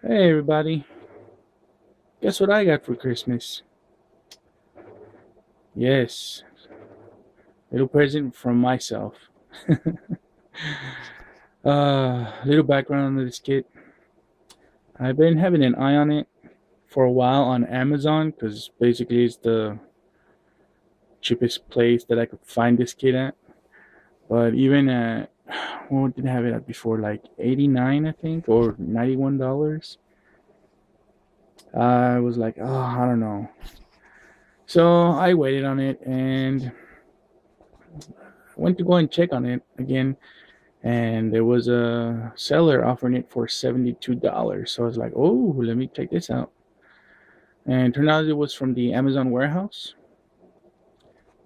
Hey everybody, guess what I got for Christmas? Yes, little present from myself. Little background on this kit. I've been having an eye on it for a while on Amazon because basically it's the cheapest place that I could find this kit at. But even at what did I have it at before? Like 89, I think, or $91. I was like, oh, I don't know. So I waited on it and went to go and check on it again, and there was a seller offering it for $72. So I was like, oh, let me check this out. And it turned out it was from the Amazon warehouse,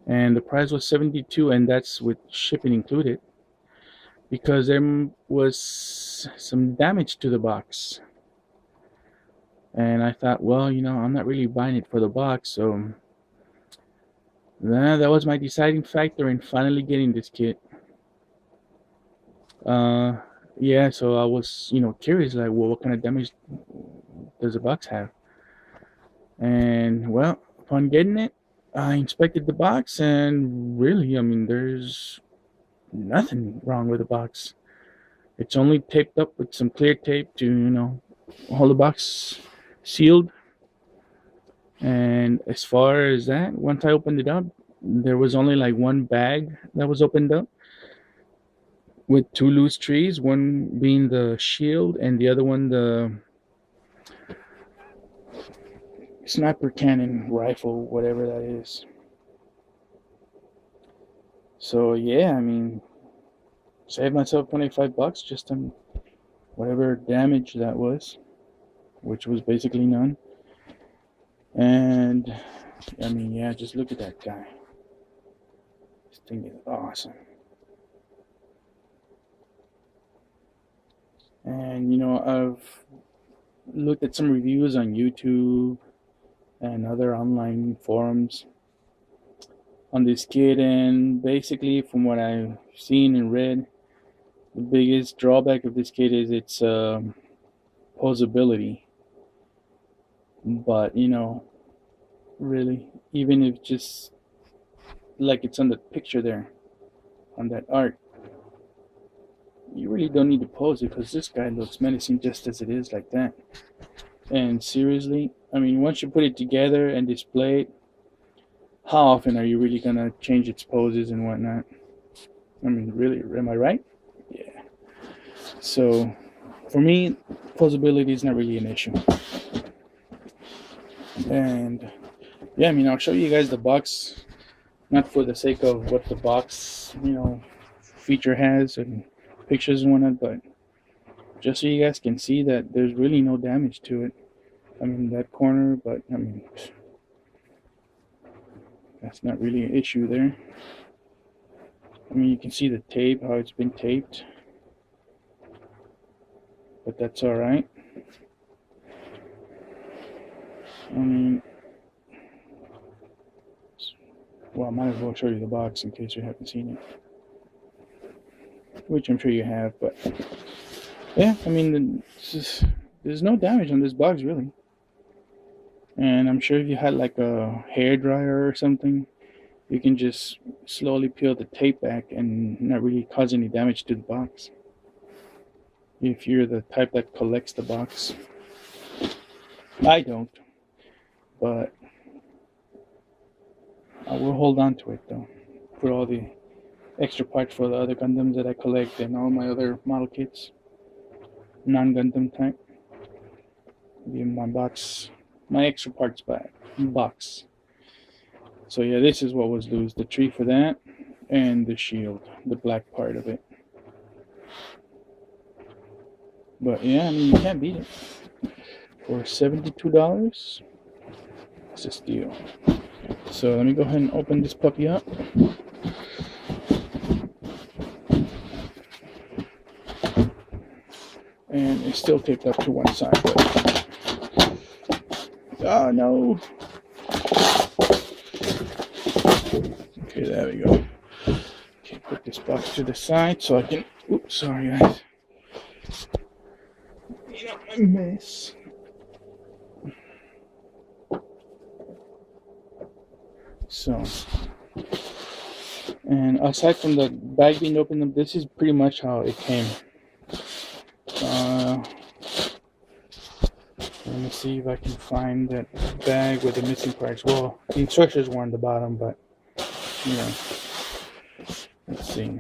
and the price was 72, and that's with shipping included. Because there was some damage to the box, and I thought, well, I'm not really buying it for the box, so that was my deciding factor in finally getting this kit. Uh, yeah, so I was, curious, like, well, what kind of damage does the box have? And well, upon getting it, I inspected the box, and really, I mean, there's nothing wrong with the box. It's only taped up with some clear tape to, hold the box sealed. And as far as that, once I opened it up, there was only like one bag that was opened up with two loose trees, one being the shield and the other one the sniper cannon rifle, whatever that is. So yeah, I mean, saved myself $25 just on whatever damage that was, which was basically none. And I mean, yeah, just look at that guy. This thing is awesome. And I've looked at some reviews on YouTube and other online forums on this kit, and basically, from what I've seen and read, the biggest drawback of this kit is its posability. But really, even if just like it's on the picture there, on that art, you really don't need to pose it because this guy looks menacing just as it is, like that. And seriously, I mean, once you put it together and display it, how often are you really gonna change its poses and whatnot? I mean, really, am I right? Yeah. So, for me, posability is not really an issue. And yeah, I mean, I'll show you guys the box, not for the sake of what the box, feature has and pictures and whatnot, but just so you guys can see that there's really no damage to it. I mean, that corner, but I mean, that's not really an issue there. I mean, you can see the tape, how it's been taped, but that's all right. I mean, well, I might as well show you the box in case you haven't seen it, which I'm sure you have, but yeah, I mean, there's no damage on this box, really. And I'm sure if you had like a hair dryer or something, you can just slowly peel the tape back and not really cause any damage to the box. If you're the type that collects the box. I don't, but I will hold on to it though, for all the extra parts for the other Gundams that I collect and all my other model kits, non-Gundam type. In my box, my extra parts box. So yeah, this is what was loose: the tree for that, and the shield, the black part of it. But yeah, I mean, you can't beat it. For $72, it's a steal. So let me go ahead and open this puppy up. And it's still taped up to one side, but oh no. Okay, there we go. Okay, put this box to the side so I can, oops, sorry guys. clean up my mess. So, and aside from the bag being opened, this is pretty much how it came. Let me see if I can find that bag with the missing parts. Well, the instructions were on the bottom, but you know, let's see.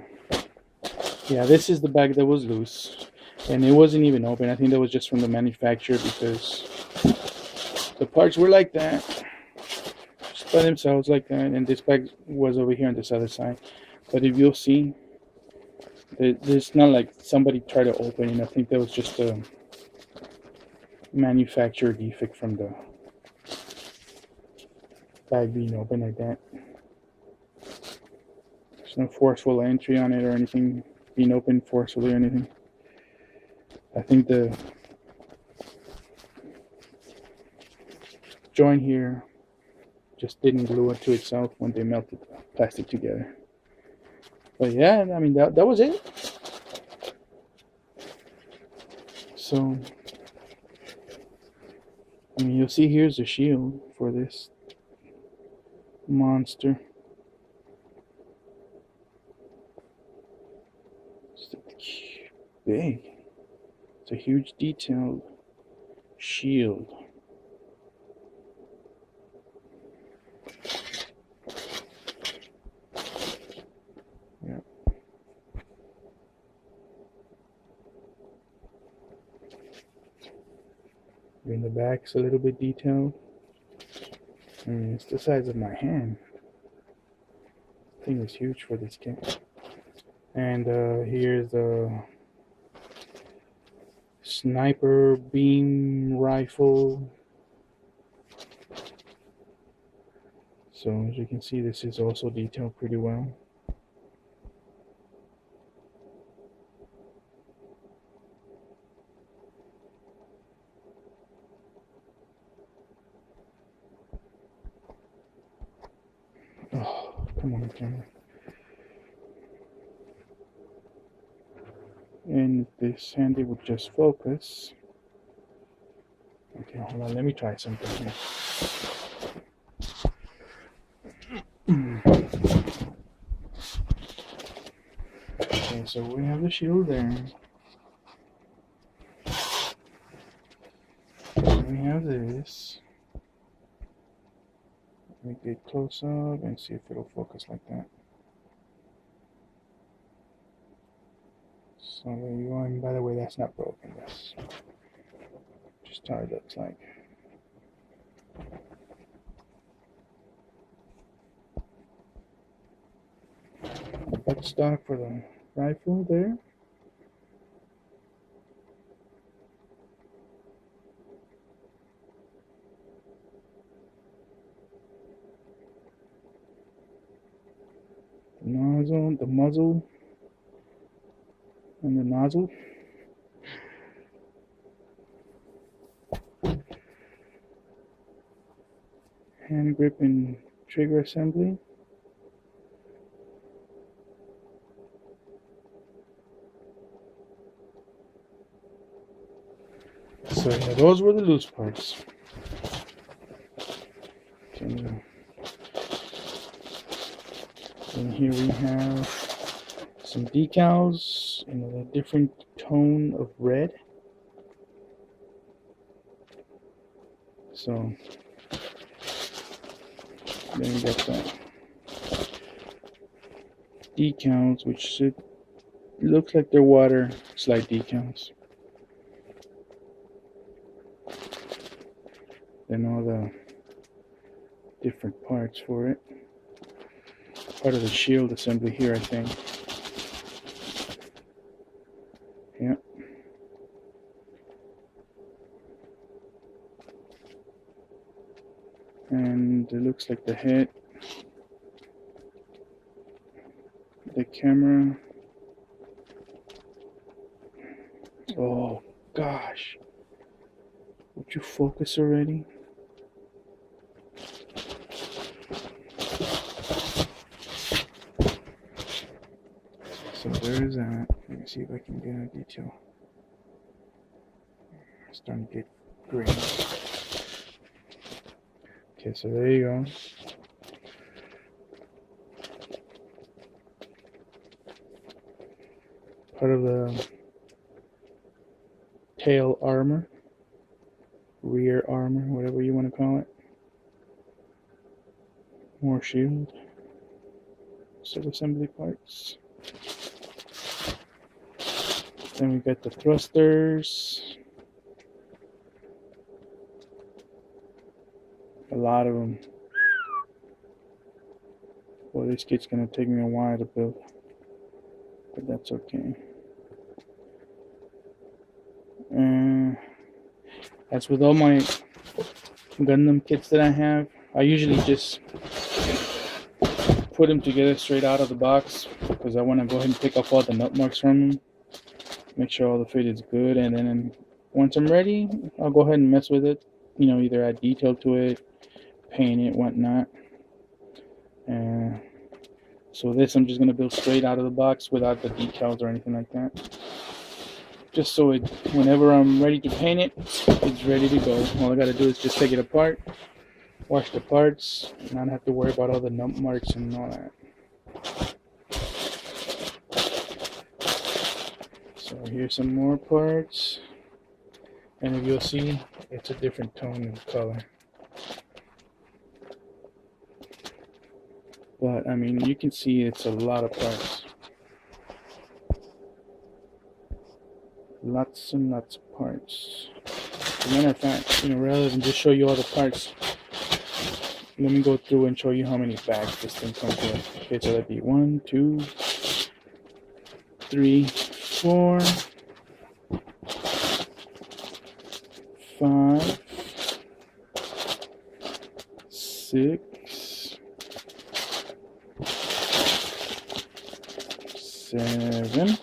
Yeah, this is the bag that was loose, and it wasn't even open. I think that was just from the manufacturer because the parts were like that, just by themselves like that, and this bag was over here on this other side. But if you'll see, there's not like somebody tried to open it. I think that was just a manufacturer defect from the bag being open like that. There's no forceful entry on it or anything being opened forcefully or anything. I think the joint here just didn't glue it to itself when they melted the plastic together. But yeah, I mean that was it. So I mean, you'll see here's the shield for this monster. It's big. It's a huge detailed shield. Yeah. In the back's a little bit detailed. I mean, it's the size of my hand. This thing is huge for this kit. And here's the sniper beam rifle. So as you can see, this is also detailed pretty well. Oh, come on, camera. And this handy would just focus. Okay, hold on, let me try something here. Okay, so we have the shield there. We have this. Let me get close up and see if it'll focus like that. So there you go. And by the way, that's not broken. That's just how it looks like. Buttstock for the rifle there. The muzzle, and the nozzle. Hand grip and trigger assembly. So yeah, those were the loose parts. Okay. And here we have some decals in a different tone of red. So then we got the decals, which should look like they're water slide decals. Then all the different parts for it. Part of the shield assembly here, I think. Yeah. And it looks like the head, the camera. Oh gosh, would you focus already? So there is that. Let me see if I can get a detail. starting to get green. Okay, so there you go. Part of the tail armor, rear armor, whatever you want to call it. More shield. Sub-assembly parts. Then we got the thrusters. A lot of them. Well, this kit's gonna take me a while to build, but that's okay. As with all my Gundam kits that I have, I usually just put them together straight out of the box because I want to go ahead and pick off all the nut marks from them, make sure all the fit is good, and then once I'm ready, I'll go ahead and mess with it. You know, either add detail to it, paint it, whatnot. So this I'm just gonna build straight out of the box without the decals or anything like that. Just so it, whenever I'm ready to paint it, it's ready to go. All I gotta do is just take it apart, wash the parts, and not have to worry about all the nut marks and all that. So here's some more parts, and if you'll see, it's a different tone and color. But I mean, you can see it's a lot of parts. Lots and lots of parts. As a matter of fact, you know, rather than just show you all the parts, let me go through and show you how many bags this thing comes with. Okay, so that'd be 1, 2, 3, 4, 5, 6, 7,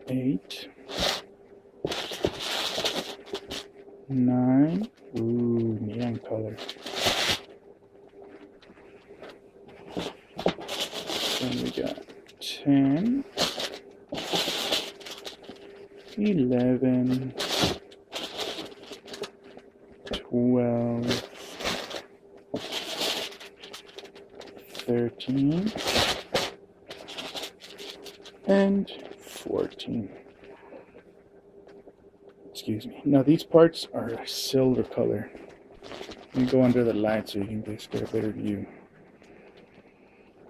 8, 9. Ooh, neon color. Then we got 10, 11, 12, 13, and 14. Excuse me. Now these parts are silver color. Let me go under the light so you can just get a better view.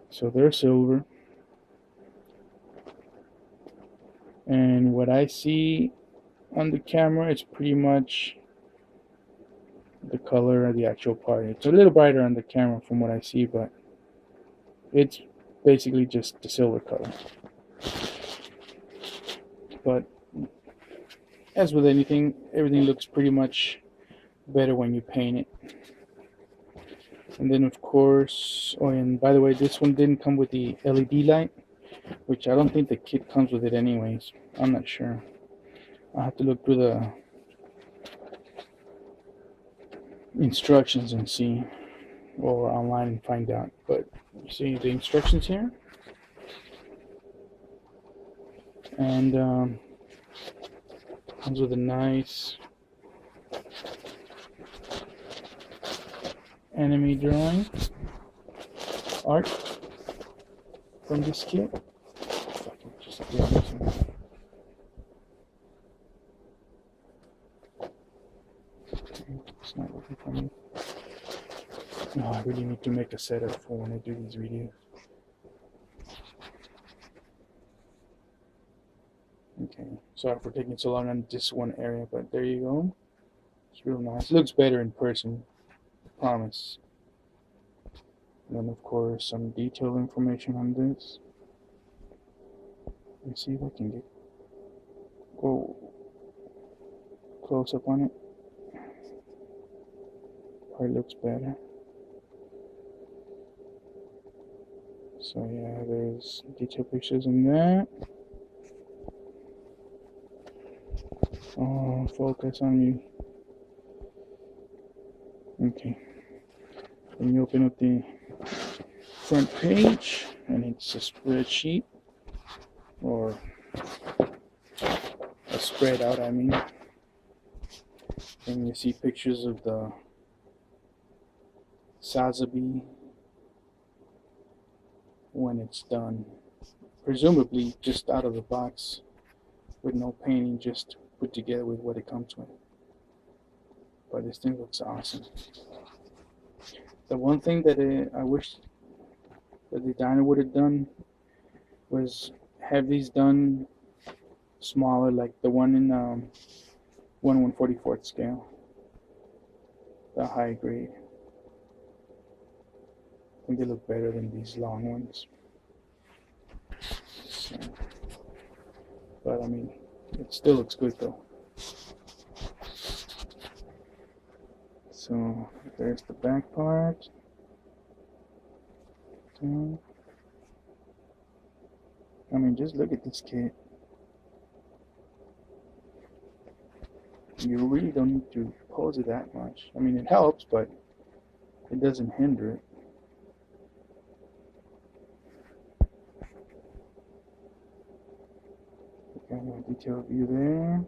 So they're silver. And what I see on the camera is pretty much the color of the actual part. It's a little brighter on the camera from what I see, but it's basically just the silver color. But as with anything, everything looks pretty much better when you paint it. And then of course, oh, and by the way, this one didn't come with the LED light, which I don't think the kit comes with it anyways. I'm not sure. I'll have to look through the instructions and see, or online and find out. But you see the instructions here, and comes with a nice enemy drawing art from this kit. It's not working for me. No, I really need to make a setup for when I do these videos. Okay, sorry for taking so long on this one area, but there you go. It's real nice. It looks better in person, I promise. And then of course some detailed information on this. Let's see if I can go close up on it. Probably looks better. So yeah, there's detailed pictures in that. Oh, focus on me. Okay. Then you open up the front page, and it's a spreadsheet, or spread out, I mean. And you see pictures of the Sazabi when it's done. Presumably just out of the box with no painting, just put together with what it comes with. But this thing looks awesome. The one thing that I wish that the diner would have done was have these done smaller, like the one in 1/144th scale, the high grade. I think they look better than these long ones. So, but I mean, it still looks good though. So there's the back part. So, I mean, just look at this kit. You really don't need to pose it that much. I mean, it helps, but it doesn't hinder it. Got a detailed view there.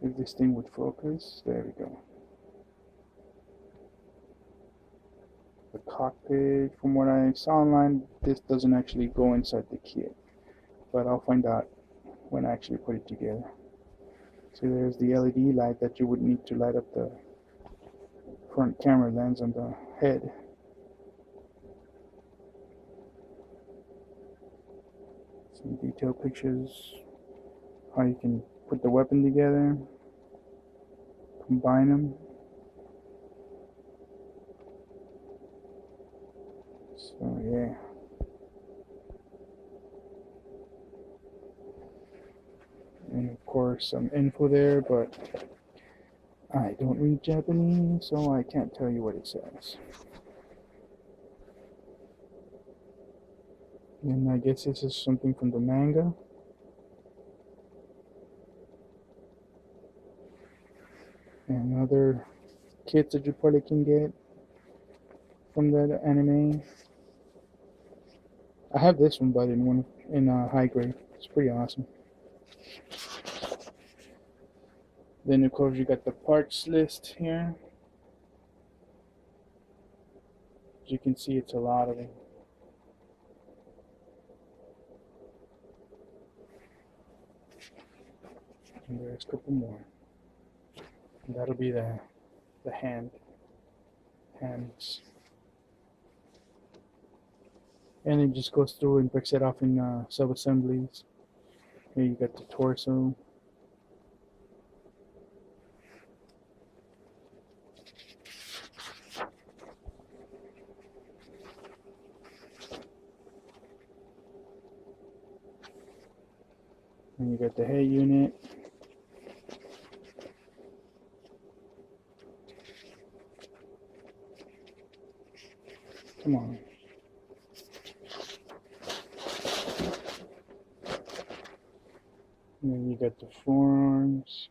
If this thing would focus, there we go. The cockpit, from what I saw online, this doesn't actually go inside the kit, but I'll find out when I actually put it together. So there's the LED light that you would need to light up the front camera lens on the head. Some detailed pictures, how you can put the weapon together, combine them. So yeah. And of course some info there, but I don't read Japanese, so I can't tell you what it says. And I guess this is something from the manga. And other kits that you probably can get from that anime. I have this one, but in high grade. It's pretty awesome. Then of course you got the parts list here. As you can see, it's a lot of them. And there's a couple more. And that'll be the hands. And it just goes through and breaks it off in sub-assemblies. Here you got the torso. And you got the head unit. Come on. And then you got the forearms.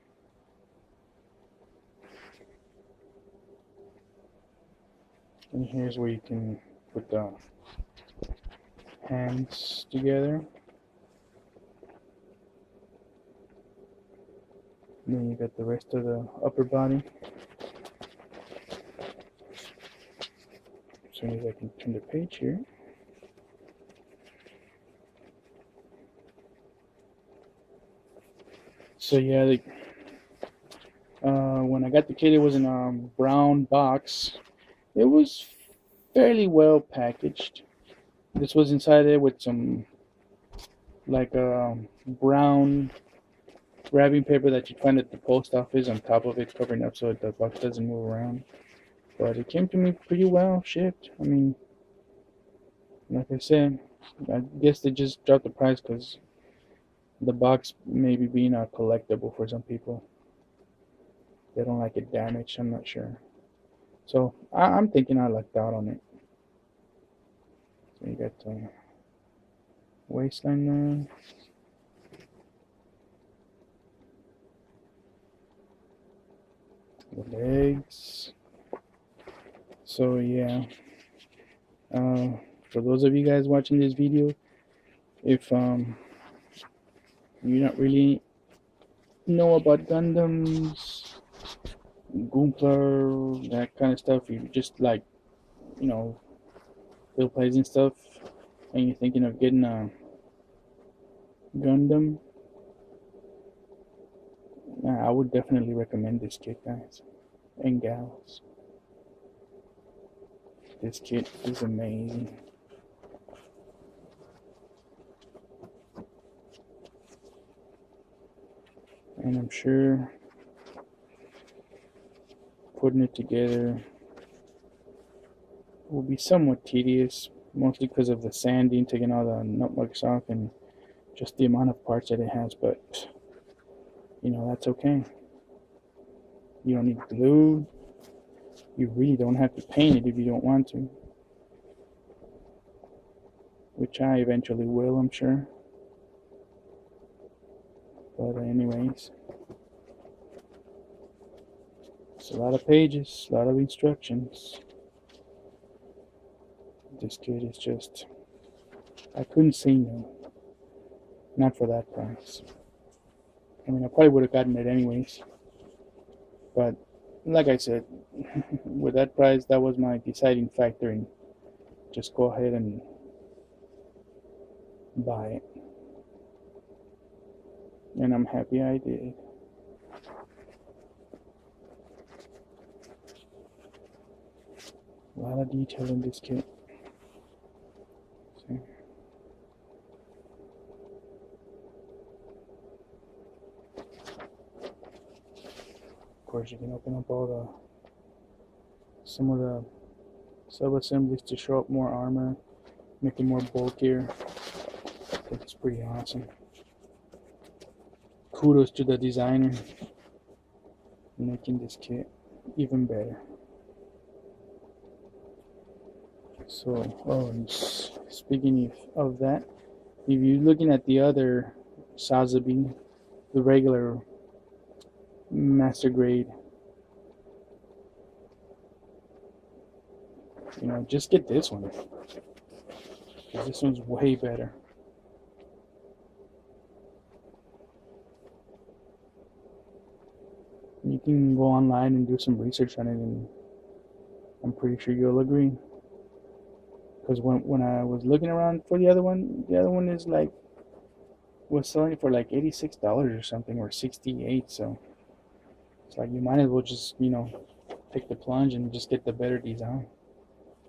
And here's where you can put the hands together. And then you got the rest of the upper body. As soon as I can turn the page here. So yeah, when I got the kit, it was in a brown box. It was fairly well packaged. This was inside it with some like brown wrapping paper that you find at the post office on top of it, covering up so the box doesn't move around. But it came to me pretty well shipped. I mean, like I said, I guess they just dropped the price because the box maybe being a collectible for some people. They don't like it damaged, I'm not sure. So I'm thinking I lucked out on it. So you got the waistline there. The legs. So yeah. For those of you guys watching this video, if you're not really know about Gundams, Goompler, that kind of stuff, you just like, you know, Bill plays and stuff, and you're thinking of getting a Gundam, I would definitely recommend this kit, guys and gals. This kit is amazing. And I'm sure putting it together will be somewhat tedious, mostly because of the sanding, taking all the nutmegs off, and just the amount of parts that it has, but you know, that's okay. You don't need glue. You really don't have to paint it if you don't want to, which I eventually will, I'm sure. But anyways, it's a lot of pages, a lot of instructions. This kit is just, I couldn't say no. Not for that price. I mean, I probably would have gotten it anyways. But like I said, with that price, that was my deciding factor, and just go ahead and buy it. And I'm happy I did. A lot of detail in this kit. See? Of course, you can open up some of the sub-assemblies to show up more armor, make it more bulkier. I think it's pretty awesome. Kudos to the designer making this kit even better. So, and speaking of that, if you're looking at the other Sazabi, the regular master grade, you know, just get this one, because this one's way better. You can go online and do some research on it, and I'm pretty sure you'll agree. Because when I was looking around for the other one is like, was selling it for like $86 or something, or $68. So it's like, you might as well just, you know, take the plunge and just get the better design.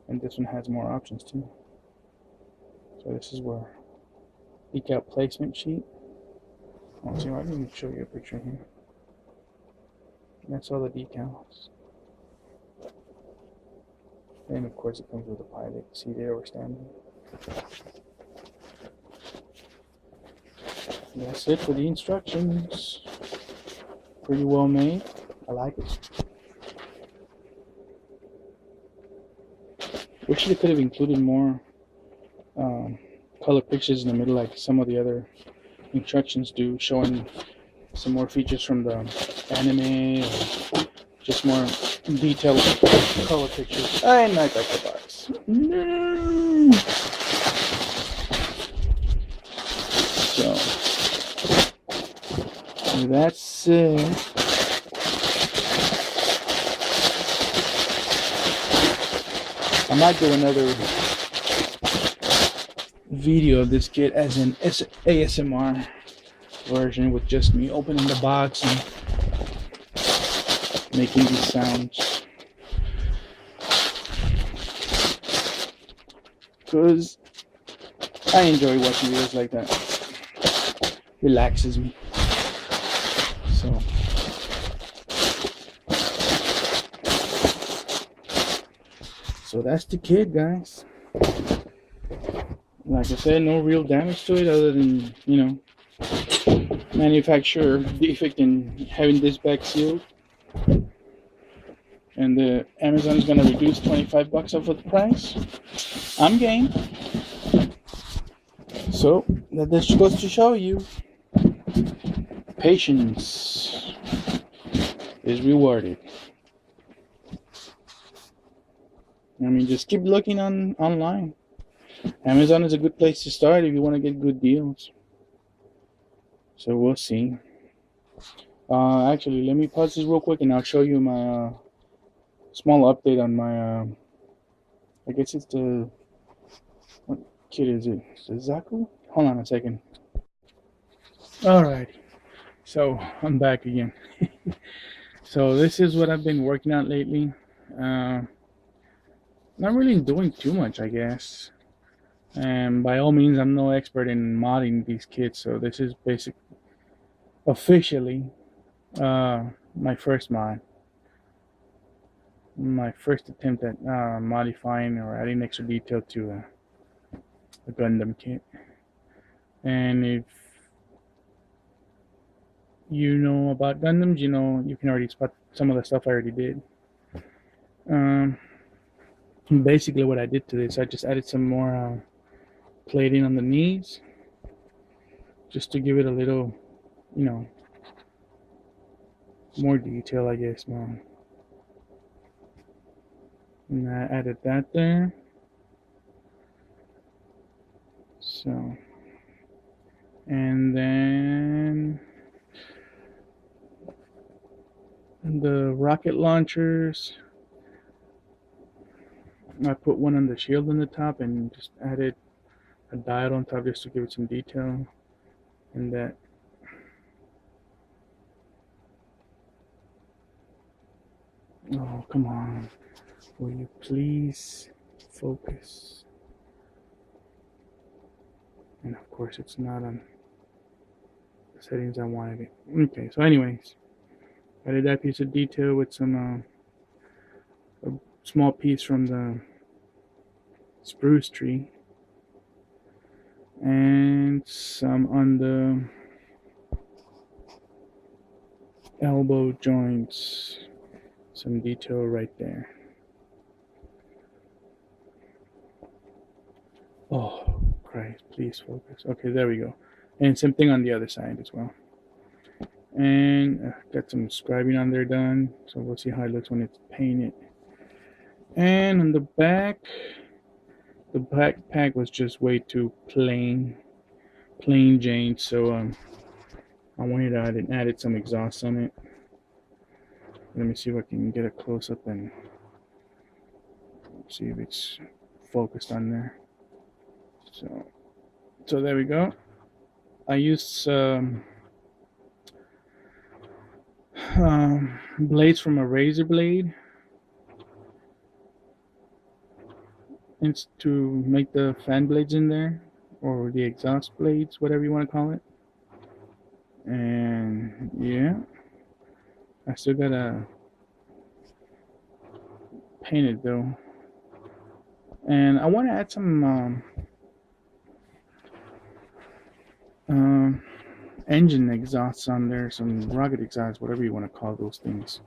And this one has more options too. So this is where decal placement sheet. Let's see, I can show you a picture here. That's all the decals. And of course it comes with a pilot. See there, we're standing. That's it for the instructions. Pretty well made. I like it. Wish they could have included more color pictures in the middle, like some of the other instructions do, showing some more features from the anime, or just more detailed color pictures. I like the box. No. So that's it. I might do another video of this kit as an ASMR version, with just me opening the box and making these sounds, because I enjoy watching videos like that. Relaxes me. So that's the kit, guys. Like I said, no real damage to it other than, you know, manufacturer defect in having this back sealed. And the Amazon is gonna reduce $25 off of the price. I'm game. So that just goes to show you, patience is rewarded. I mean, just keep looking online. Amazon is a good place to start if you want to get good deals. So we'll see. Actually, let me pause this real quick and I'll show you my small update on my. I guess it's the. What kid is it? Is it Zaku? Hold on a second. Alright, so I'm back again. So this is what I've been working on lately. Uh, Not really doing too much, I guess. And by all means, I'm no expert in modding these kits, so this is basic, officially, my first mod, my first attempt at modifying or adding extra detail to a Gundam kit. And if you know about Gundams, you know you can already spot some of the stuff I already did. Um, Basically, what I did to this, I just added some more plating on the knees, just to give it a little, you know, more detail, I guess, man. And I added that there. So, and then the rocket launchers, I put one on the shield on the top and just added a dial on top just to give it some detail. And that. Oh, come on. Will you please focus? And of course, it's not on the settings I wanted it. Okay, so anyways, I did that piece of detail with some a small piece from the spruce tree and some on the elbow joints, some detail right there. Oh Christ, please focus. Okay, there we go. And same thing on the other side as well. And got some scribing on there done, so we'll see how it looks when it's painted. And on the back, the backpack was just way too plain Jane, so I wanted to added some exhaust on it. Let me see if I can get a close up and see if it's focused on there. So there we go. I used blades from a razor blade to make the fan blades in there, or the exhaust blades, whatever you want to call it. And yeah, I still gotta paint it though. And I want to add some engine exhausts on there, some rocket exhausts, whatever you want to call those things,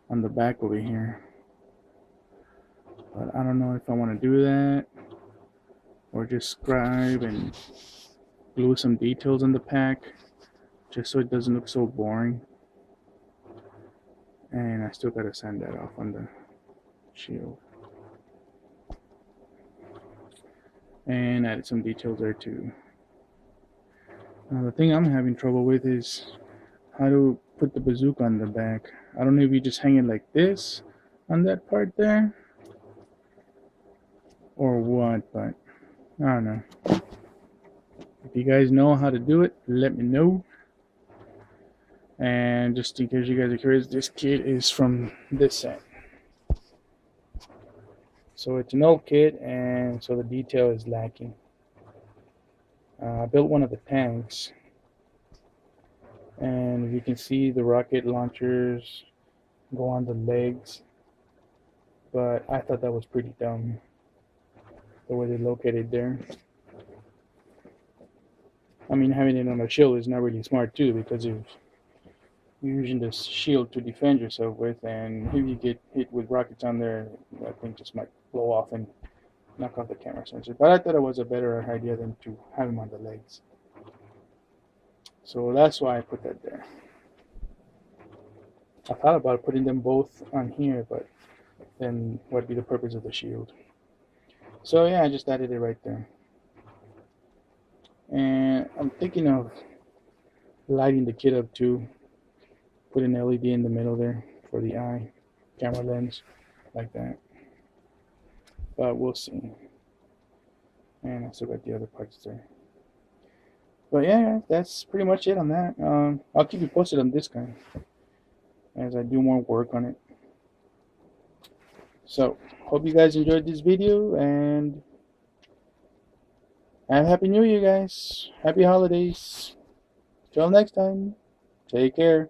on the back over here. But I don't know if I want to do that or just scribe and glue some details on the pack just so it doesn't look so boring. And I still gotta sand that off on the shield. And added some details there too. The thing I'm having trouble with is how to put the bazooka on the back. I don't know if you just hang it like this on that part there or what, but I don't know. If you guys know how to do it, let me know. And just in case you guys are curious, this kit is from this set. So it's an old kit, and so the detail is lacking. I built one of the tanks, and you can see the rocket launchers go on the legs, but I thought that was pretty dumb, the way they're located there. I mean, having it on a shield is not really smart too, because if you're using the shield to defend yourself with, and if you get hit with rockets on there, that thing just might blow off and knock off the camera sensor. But I thought it was a better idea than to have them on the legs. So that's why I put that there. I thought about putting them both on here, but then what'd be the purpose of the shield? So yeah, I just added it right there. And I'm thinking of lighting the kit up too. Put an LED in the middle there for the eye camera lens, like that. But we'll see. And I still got the other parts there. But yeah, that's pretty much it on that. I'll keep you posted on this guy as I do more work on it. So, hope you guys enjoyed this video, and have a Happy New Year, guys. Happy holidays. Till next time. Take care.